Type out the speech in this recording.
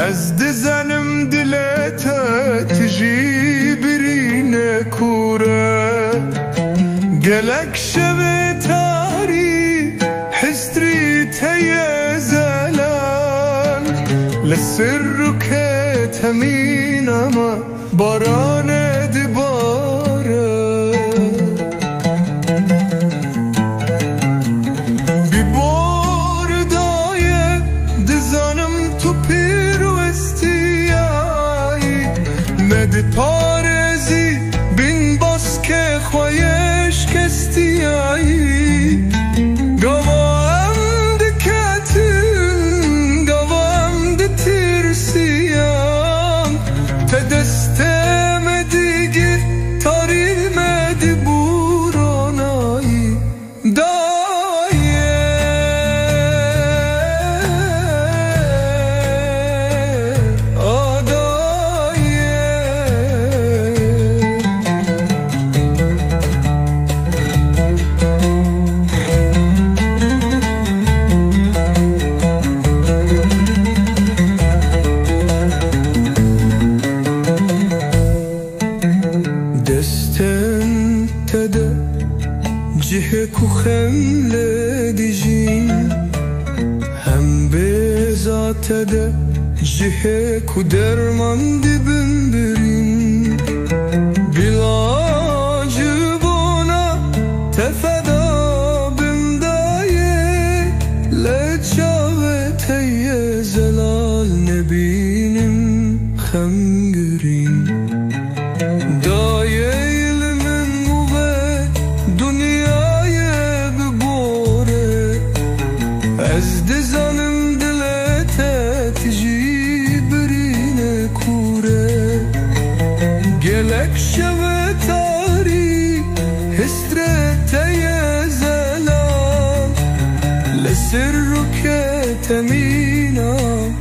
از دزنم دلتا تجی برینه کوره گلک شب تاری حستری تیه زلال لسر که تمینم باران دباره بی بار دایه دزنم تو ند پارزی بین باز که خویش کستیایی گوام دکتن گوام دترسیم تدستم دیگه تاری مدی بورانایی دستن تده جه کو خمله دیجین هم به ذات ده جه کو درمان دی بندرین بلا جبونا تفدا بمدایه لچاوه تیه زلال نبینیم خمگرین از دزانم دلتا تجی برینه کوره گلک شب تاری حسرت یه زلال لسر رو که تمینم